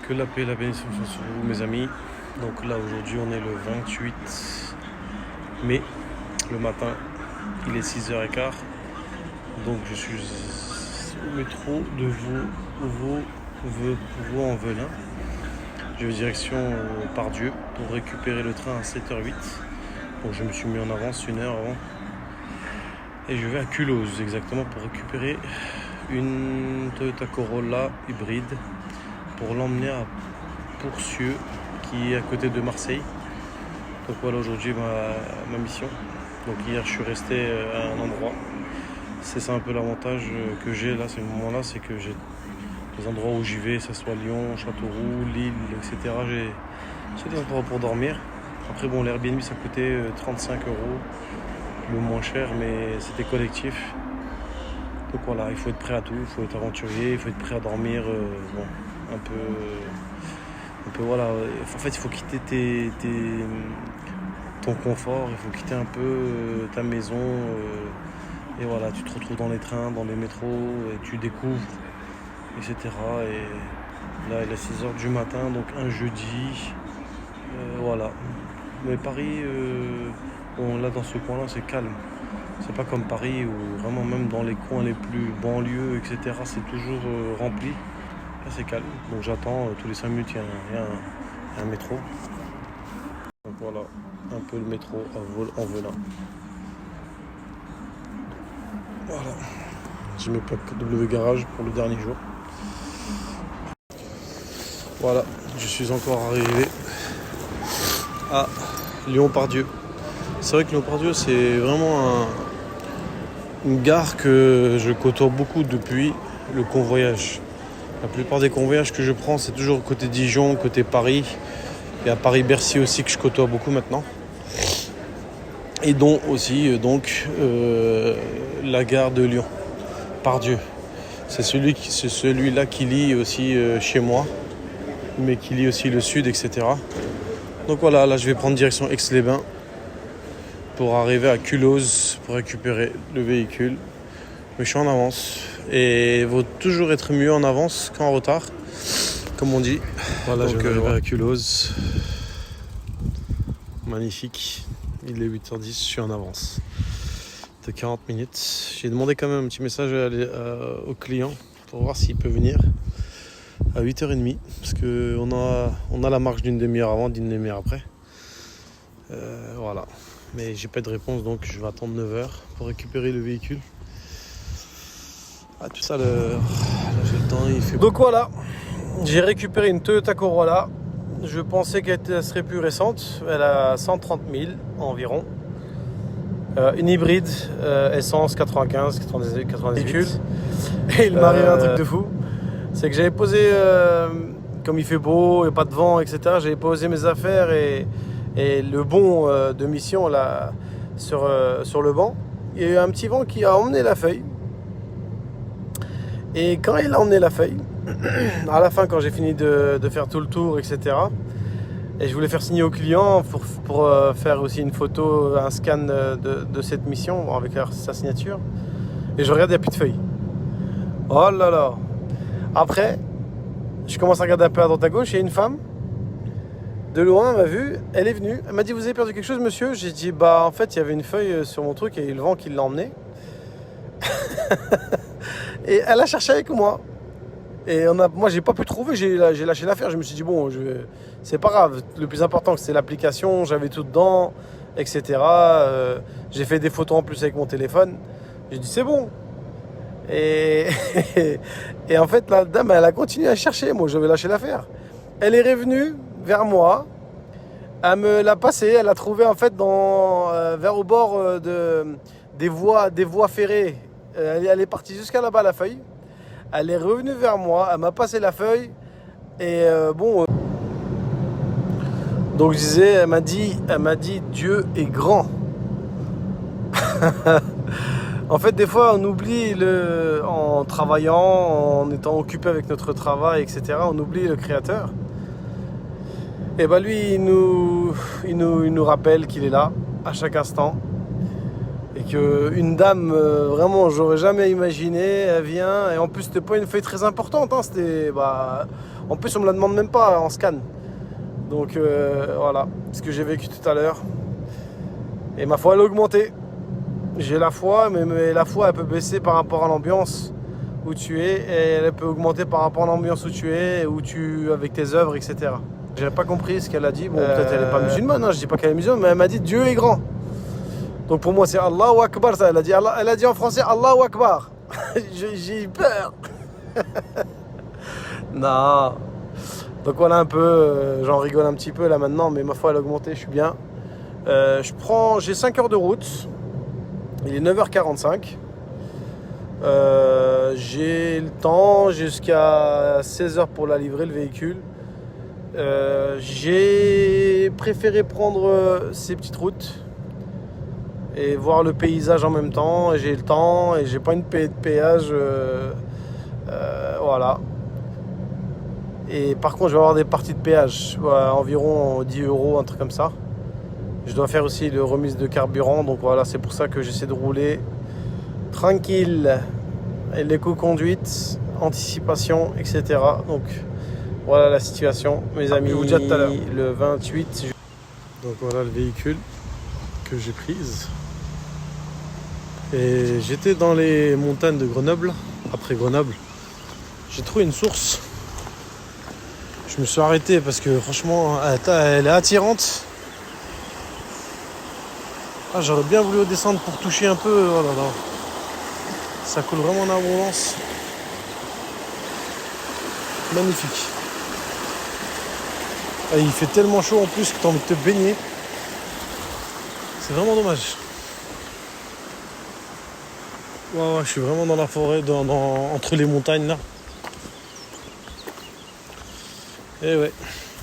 Que la paix et la bénédiction soient sur vous, mes amis. Donc là, aujourd'hui, on est le 28 mai, le matin. Il est 6h15. Donc je suis au métro de Vaux-en-Velin. Je vais direction Pardieu pour récupérer le train à 7h08. Donc je me suis mis en avance une heure avant. Et je vais à Culose exactement pour récupérer une Toyota Corolla hybride pour l'emmener à Pourcieux qui est à côté de Marseille. Donc voilà aujourd'hui ma mission. Donc hier je suis resté à un endroit. C'est ça un peu l'avantage que j'ai là, ces moments-là, c'est que j'ai des endroits où j'y vais, que ce soit Lyon, Châteauroux, Lille, etc. J'ai des endroits pour dormir. Après bon, l'Airbnb ça coûtait 35€, le moins cher, mais c'était collectif. Donc voilà, il faut être prêt à tout, il faut être aventurier, il faut être prêt à dormir, un peu voilà. En fait, il faut quitter ton confort, il faut quitter un peu ta maison. Et voilà, tu te retrouves dans les trains, dans les métros, et tu découvres, etc. Et là, il est 6h du matin, donc un jeudi. Voilà. Mais Paris, là dans ce coin-là, c'est calme. C'est pas comme Paris où vraiment même dans les coins les plus banlieues, etc., c'est toujours rempli. Là c'est calme. Donc j'attends, tous les 5 minutes il y a un métro. Donc voilà, un peu le métro en Velin. Voilà. J'ai mes plaques W Garage pour le dernier jour. Voilà, je suis encore arrivé à Lyon-Pardieu. C'est vrai que Lyon-Pardieu c'est vraiment une gare que je côtoie beaucoup depuis le convoyage. La plupart des convoyages que je prends, c'est toujours côté Dijon, côté Paris. Et à Paris-Bercy aussi que je côtoie beaucoup maintenant. Et dont aussi la gare de Lyon, Pardieu. C'est celui-là qui lie aussi chez moi, mais qui lie aussi le sud, etc. Donc voilà, là je vais prendre direction Aix-les-Bains pour arriver à Culose pour récupérer le véhicule. Mais je suis en avance et il vaut toujours être mieux en avance qu'en retard, comme on dit. Voilà, donc, je vais arriver à Culose. Magnifique. Il est 8h10, je suis en avance de 40 minutes. J'ai demandé quand même un petit message au client pour voir s'il peut venir à 8h30 parce qu'on a la marge d'une demi-heure avant, d'une demi-heure après. Voilà. Mais j'ai pas de réponse, donc je vais attendre 9h pour récupérer le véhicule. À tout à l'heure. Là j'ai le temps, il fait... Donc voilà, j'ai récupéré une Toyota Corolla. Je pensais qu'elle serait plus récente. Elle a 130 000 environ. Une hybride, essence 95, 98. Et il m'arrive un truc de fou. C'est que j'avais posé, comme il fait beau, il n'y a pas de vent, etc. J'avais posé mes affaires et le bon de mission là, sur le banc. Il y a eu un petit vent qui a emmené la feuille. Et quand il a emmené la feuille, à la fin quand j'ai fini de faire tout le tour, etc. Et je voulais faire signer au client pour faire aussi une photo, un scan de cette mission avec sa signature. Et je regarde, il n'y a plus de feuille. Oh là là. Après, je commence à regarder un peu à droite à gauche, il y a une femme. De loin, elle m'a vu, elle est venue. Elle m'a dit, vous avez perdu quelque chose, monsieur? J'ai dit, bah en fait, il y avait une feuille sur mon truc et il y a eu le vent qui l'a emmené. Et elle a cherché avec moi. Et moi, j'ai pas pu trouver, j'ai lâché l'affaire. Je me suis dit, bon, c'est pas grave. Le plus important, c'est l'application, j'avais tout dedans, etc. J'ai fait des photos en plus avec mon téléphone. J'ai dit, c'est bon. Et en fait, la dame, elle a continué à chercher. Moi, j'avais lâché l'affaire. Elle est revenue vers moi. Elle me l'a passé. Elle l'a trouvé en fait vers au bord des voies ferrées. Elle est partie jusqu'à là-bas, la feuille. Elle est revenue vers moi. Elle m'a passé la feuille. Et donc je disais, elle m'a dit, Dieu est grand. En fait, des fois, on oublie en travaillant, en étant occupé avec notre travail, etc. On oublie le Créateur. Et lui, il nous rappelle qu'il est là à chaque instant. Et qu'une dame, vraiment, j'aurais jamais imaginé, elle vient. Et en plus, c'était pas une feuille très importante. Hein, c'était, en plus, on me la demande même pas en scan. Donc voilà, ce que j'ai vécu tout à l'heure. Et ma foi, elle a augmenté. J'ai la foi, mais la foi, elle peut baisser par rapport à l'ambiance où tu es. Et elle peut augmenter par rapport à l'ambiance où tu es, avec tes œuvres, etc. J'ai pas compris ce qu'elle a dit. Bon, peut-être elle est pas musulmane, hein, je dis pas qu'elle est musulmane, mais elle m'a dit Dieu est grand. Donc pour moi, c'est Allahu Akbar, ça. Elle a dit en français Allahu Akbar. J'ai eu peur. Non. Donc voilà un peu, j'en rigole un petit peu là maintenant, mais ma foi elle a augmenté, je suis bien. J'ai 5 heures de route, il est 9h45. J'ai le temps jusqu'à 16h pour la livrer, le véhicule. J'ai préféré prendre ces petites routes et voir le paysage en même temps. J'ai le temps et j'ai pas une paie de péage. Voilà. Et par contre, je vais avoir des parties de péage, environ 10 €, un truc comme ça. Je dois faire aussi le remise de carburant, donc voilà, c'est pour ça que j'essaie de rouler tranquille. Et l'éco-conduite, anticipation, etc. Donc voilà la situation, mes amis. Vous dites tout à l'heure. Le 28. Donc voilà le véhicule que j'ai pris. Et j'étais dans les montagnes de Grenoble. Après Grenoble, j'ai trouvé une source. Je me suis arrêté parce que franchement, elle est attirante. Ah, j'aurais bien voulu descendre pour toucher un peu. Oh là là. Ça coule vraiment en abondance. Magnifique. Ah, il fait tellement chaud en plus que tu as envie de te baigner. C'est vraiment dommage. Ouais, je suis vraiment dans la forêt, entre les montagnes là. Et ouais,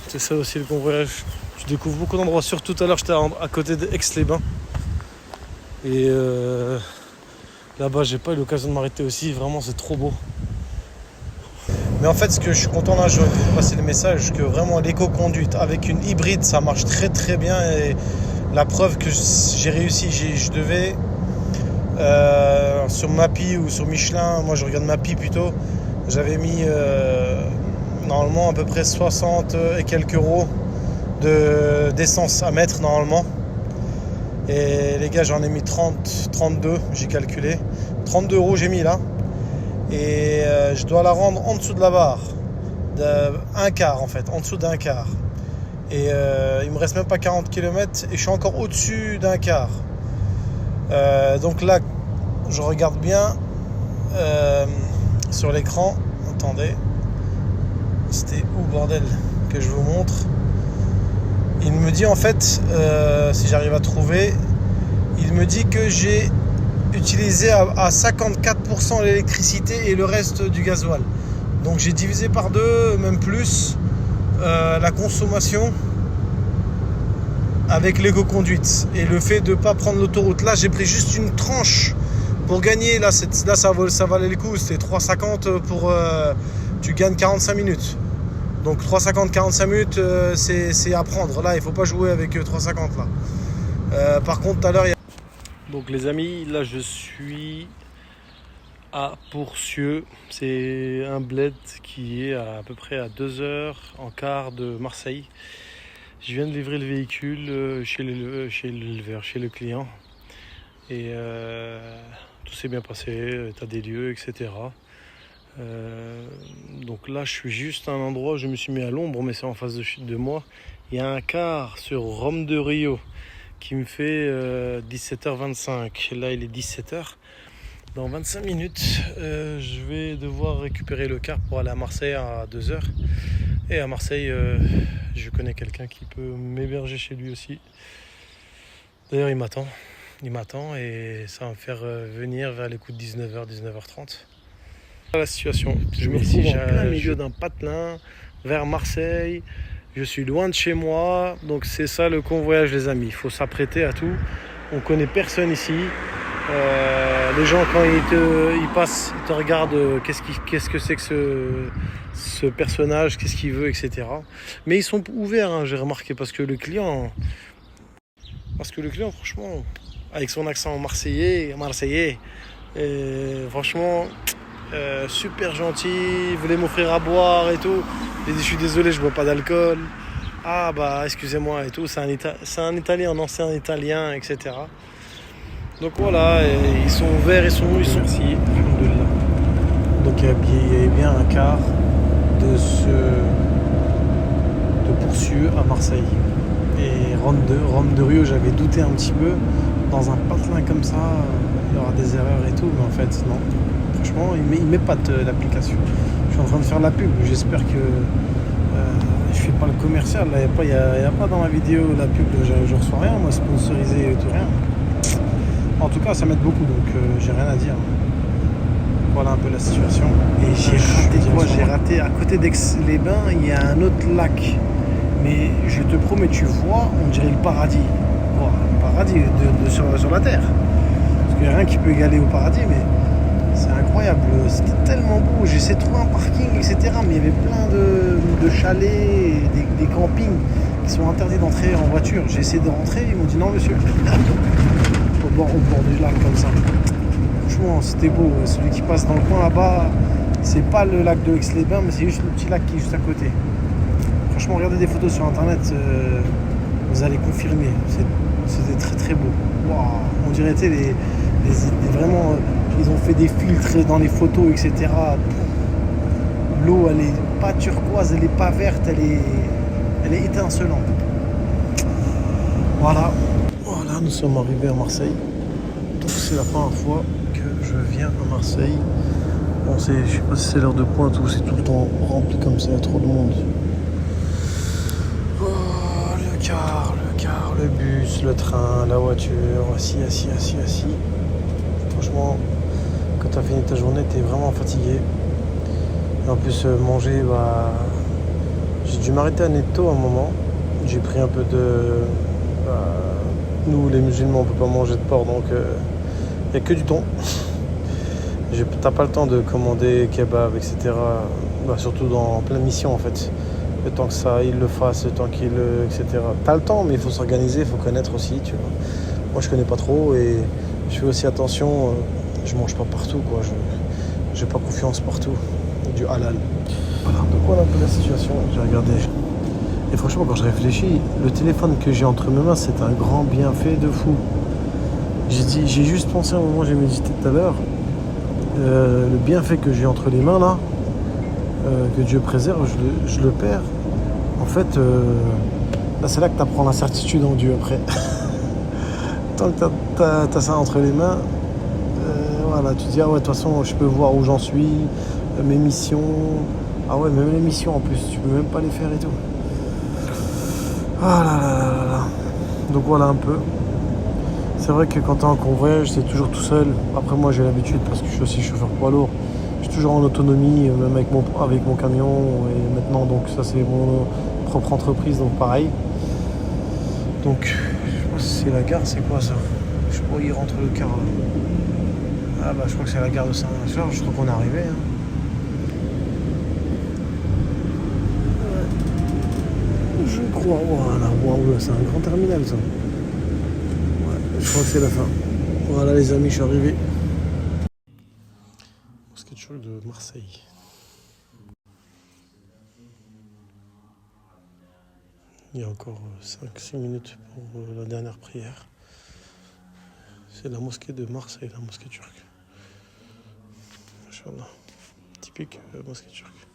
c'est ça aussi le convoyage. Je découvre beaucoup d'endroits. Surtout tout à l'heure, j'étais à côté d'Aix-les-Bains. Et là-bas, j'ai pas eu l'occasion de m'arrêter aussi. Vraiment, c'est trop beau. Mais en fait, ce que je suis content là, je vais vous passer le message que vraiment l'éco-conduite avec une hybride, ça marche très très bien. Et la preuve que j'ai réussi, je devais sur Mappy ou sur Michelin, moi je regarde Mappy plutôt, j'avais mis normalement à peu près 60 et quelques euros d'essence à mettre normalement. Et les gars, j'en ai mis 32, j'ai calculé. 32 € j'ai mis là. Et je dois la rendre en dessous de la barre. Un quart en fait, en dessous d'un quart. Et il me reste même pas 40 km et je suis encore au-dessus d'un quart. Donc là, je regarde bien sur l'écran. Attendez. C'était où bordel que je vous montre. Il me dit en fait, si j'arrive à trouver, il me dit que j'ai utilisé à 54% l'électricité et le reste du gasoil. Donc j'ai divisé par 2, même plus, la consommation avec l'éco-conduite. Et le fait de ne pas prendre l'autoroute, là j'ai pris juste une tranche pour gagner. Là ça valait le coup, c'était 3,50 pour... tu gagnes 45 minutes. Donc 3,50, 45 minutes, c'est à prendre. Là, il ne faut pas jouer avec 3,50 là. Par contre, tout à l'heure, il y a... Donc les amis, là je suis à Pourcieux. C'est un bled qui est à peu près à 2 heures en quart de Marseille. Je viens de livrer le véhicule chez l'éleveur, chez le client. Et tout s'est bien passé, état des lieux, etc. Donc là je suis juste à un endroit où je me suis mis à l'ombre, mais c'est en face de moi. Il y a un car sur Rome de Rio qui me fait 17h25. Là il est 17h. Dans 25 minutes je vais devoir récupérer le car pour aller à Marseille à 2h. Et à Marseille je connais quelqu'un qui peut m'héberger chez lui aussi. D'ailleurs il m'attend et ça va me faire venir vers les coups de 19h, 19h30. La situation, je me retrouve en plein milieu d'un patelin vers Marseille, je suis loin de chez moi, donc c'est ça le convoyage les amis, il faut s'apprêter à tout, on connaît personne ici, les gens quand ils passent, ils te regardent, qu'est-ce que c'est que ce personnage, qu'est-ce qu'il veut, etc. Mais ils sont ouverts, hein, j'ai remarqué, parce que le client franchement, avec son accent marseillais. Et franchement, super gentil, il voulait m'offrir à boire et tout. J'ai dit, je suis désolé, je bois pas d'alcool. Ah bah excusez-moi et tout, c'est un Italien, un ancien Italien, etc. Donc voilà, et ils sont ouverts, ils sont merci, alhamdoulilah. Donc il y avait bien un quart de Pourcieux à Marseille. Et Rome de Rio, j'avais douté un petit peu. Dans un patelin comme ça, il y aura des erreurs et tout, mais en fait non. Franchement, il m'épate l'application. Je suis en train de faire la pub, j'espère que je fais pas le commercial. Il n'y a pas dans la vidéo la pub, je reçois rien, moi sponsorisé et tout, rien. En tout cas, ça m'aide beaucoup, donc j'ai rien à dire. Voilà un peu la situation. Et j'ai raté à côté d'Aix-les-Bains, il y a un autre lac. Mais je te promets, tu vois, on dirait le paradis. Bon, le paradis sur la terre. Parce qu'il n'y a rien qui peut égaler au paradis, mais c'est incroyable. C'était tellement beau. J'ai essayé de trouver un parking, etc. Mais il y avait plein de chalets, et des campings qui sont interdits d'entrer en voiture. J'ai essayé de rentrer, ils m'ont dit non, monsieur. Au bord du lac, comme ça. Franchement, c'était beau. Celui qui passe dans le coin là-bas, c'est pas le lac de Aix-les-Bains, mais c'est juste le petit lac qui est juste à côté. Franchement, regardez des photos sur internet, vous allez confirmer. C'était très très beau. Wow. On dirait vraiment, ils ont fait des filtres dans les photos, etc. L'eau, elle est pas turquoise, elle est pas verte, elle est étincelante. Voilà, nous sommes arrivés à Marseille. Donc c'est la première fois que je viens à Marseille. Bon, je sais pas si c'est l'heure de pointe ou c'est tout le temps rempli comme ça, il y a trop de monde. Le bus, le train, la voiture, assis. Franchement, quand t'as fini ta journée, t'es vraiment fatigué. Et en plus, manger, j'ai dû m'arrêter à Netto à un moment. J'ai pris un peu de... nous, les musulmans, on peut pas manger de porc, donc il n'y a que du thon. T'as pas le temps de commander kebab, etc. Surtout en pleine mission, en fait. Le temps que ça, il le fasse, le temps qu'il etc. T'as le temps, mais il faut s'organiser, il faut connaître aussi, tu vois. Moi, je connais pas trop et je fais aussi attention. Je mange pas partout, quoi. J'ai pas confiance partout. Du halal. Voilà. Donc voilà un peu la situation. J'ai regardé. Et franchement, quand je réfléchis, le téléphone que j'ai entre mes mains, c'est un grand bienfait de fou. J'ai juste pensé à un moment, j'ai médité tout à l'heure. Le bienfait que j'ai entre les mains là. Que Dieu préserve, je le perds. En fait, là c'est là que tu apprends la certitude en Dieu après. Tant que t'as ça entre les mains, voilà, tu te dis ah ouais, de toute façon je peux voir où j'en suis, mes missions. Ah ouais, même les missions en plus, tu peux même pas les faire et tout. Ah là. Donc voilà un peu. C'est vrai que quand t'es en convoyage, c'est toujours tout seul. Après moi j'ai l'habitude parce que je suis aussi chauffeur poids lourd. Je suis toujours en autonomie, même avec mon camion. Et maintenant, donc ça c'est mon propre entreprise, donc pareil. Donc, je sais pas si c'est la gare, c'est quoi ça? Je sais pas où il rentre le car là. Ah je crois que c'est la gare de Saint-Georges, je crois qu'on est arrivé. Hein. Ouais. Je crois, voilà, c'est un grand terminal ça. Ouais, je crois que c'est la fin. Voilà les amis, je suis arrivé. De Marseille. Il y a encore 5-6 minutes pour la dernière prière. C'est la mosquée de Marseille, la mosquée turque. Machallah. Typique mosquée turque.